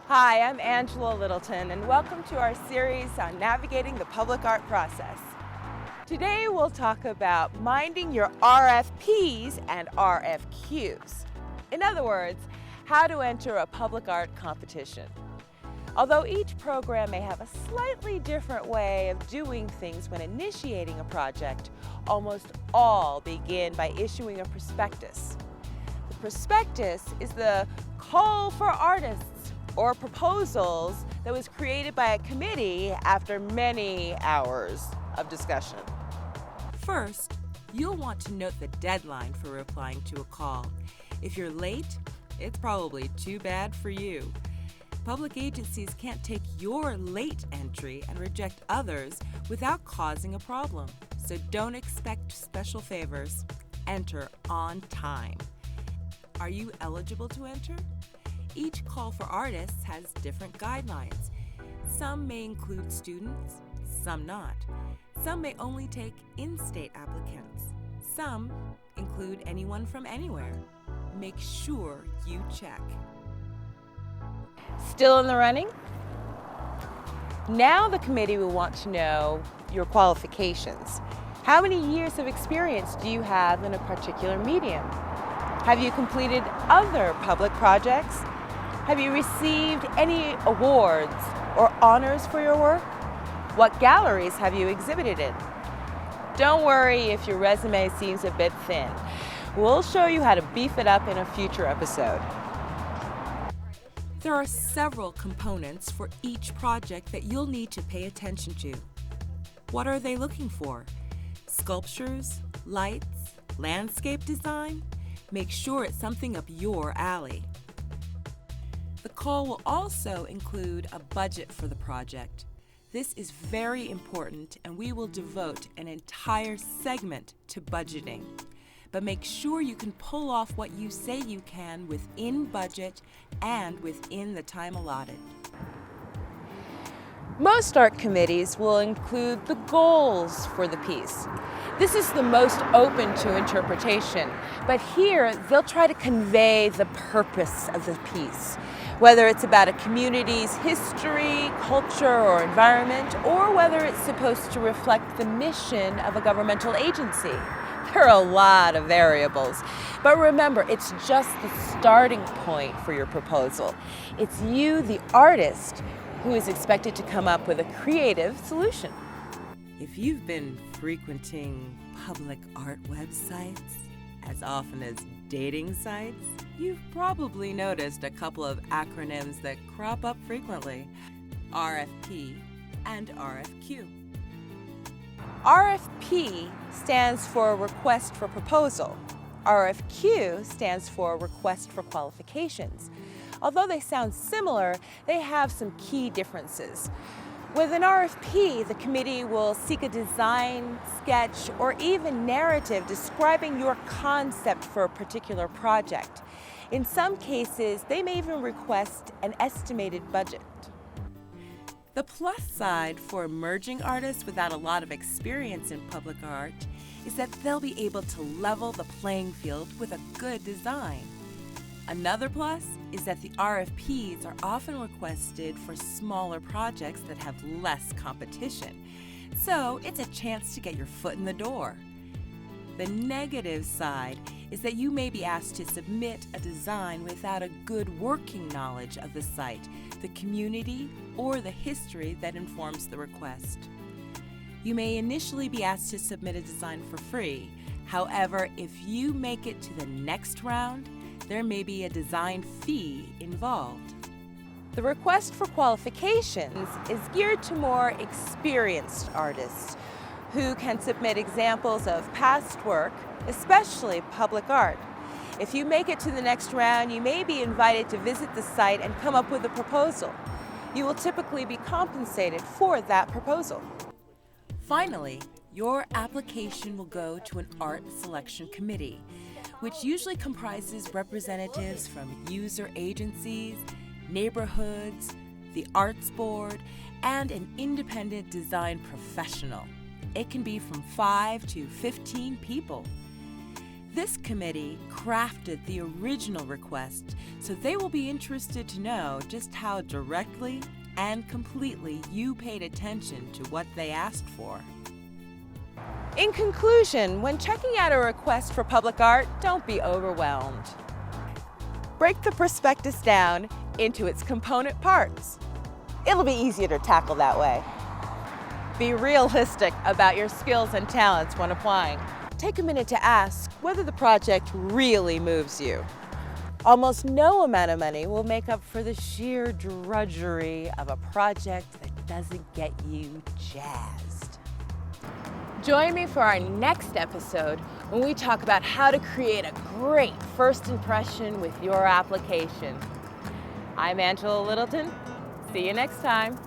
Hi, I'm Angela Littleton, and welcome to our series on navigating the public art process. Today we'll talk about minding your RFPs and RFQs. In other words, how to enter a public art competition. Although each program may have a slightly different way of doing things when initiating a project, almost all begin by issuing a prospectus. The prospectus is the call for artists or proposals that was created by a committee after many hours of discussion. First, you'll want to note the deadline for replying to a call. If you're late, it's probably too bad for you. Public agencies can't take your late entry and reject others without causing a problem. So don't expect special favors. Enter on time. Are you eligible to enter? Each call for artists has different guidelines. Some may include students, some not. Some may only take in-state applicants. Some include anyone from anywhere. Make sure you check. Still in the running? Now the committee will want to know your qualifications. How many years of experience do you have in a particular medium? Have you completed other public projects? Have you received any awards or honors for your work? What galleries have you exhibited in? Don't worry if your resume seems a bit thin. We'll show you how to beef it up in a future episode. There are several components for each project that you'll need to pay attention to. What are they looking for? Sculptures, lights, landscape design? Make sure it's something up your alley. The call will also include a budget for the project. This is very important, and we will devote an entire segment to budgeting. But make sure you can pull off what you say you can within budget and within the time allotted. Most art committees will include the goals for the piece. This is the most open to interpretation, but here they'll try to convey the purpose of the piece, whether it's about a community's history, culture, or environment, or whether it's supposed to reflect the mission of a governmental agency. There are a lot of variables, but remember, it's just the starting point for your proposal. It's you, the artist, who is expected to come up with a creative solution. If you've been frequenting public art websites as often as dating sites, you've probably noticed a couple of acronyms that crop up frequently: RFP and RFQ. RFP stands for Request for Proposal. RFQ stands for Request for Qualifications. Although they sound similar, they have some key differences. With an RFP, the committee will seek a design, sketch, or even narrative describing your concept for a particular project. In some cases, they may even request an estimated budget. The plus side for emerging artists without a lot of experience in public art is that they'll be able to level the playing field with a good design. Another plus is that the RFPs are often requested for smaller projects that have less competition, so it's a chance to get your foot in the door. The negative side is that you may be asked to submit a design without a good working knowledge of the site, the community, or the history that informs the request. You may initially be asked to submit a design for free. However, if you make it to the next round, there may be a design fee involved. The request for qualifications is geared to more experienced artists who can submit examples of past work, especially public art. If you make it to the next round, you may be invited to visit the site and come up with a proposal. You will typically be compensated for that proposal. Finally, your application will go to an art selection committee, which usually comprises representatives from user agencies, neighborhoods, the Arts Board, and an independent design professional. It can be from 5 to 15 people. This committee crafted the original request, so they will be interested to know just how directly and completely you paid attention to what they asked for. In conclusion, when checking out a request for public art, don't be overwhelmed. Break the prospectus down into its component parts. It'll be easier to tackle that way. Be realistic about your skills and talents when applying. Take a minute to ask whether the project really moves you. Almost no amount of money will make up for the sheer drudgery of a project that doesn't get you jazzed. Join me for our next episode when we talk about how to create a great first impression with your application. I'm Angela Littleton. See you next time.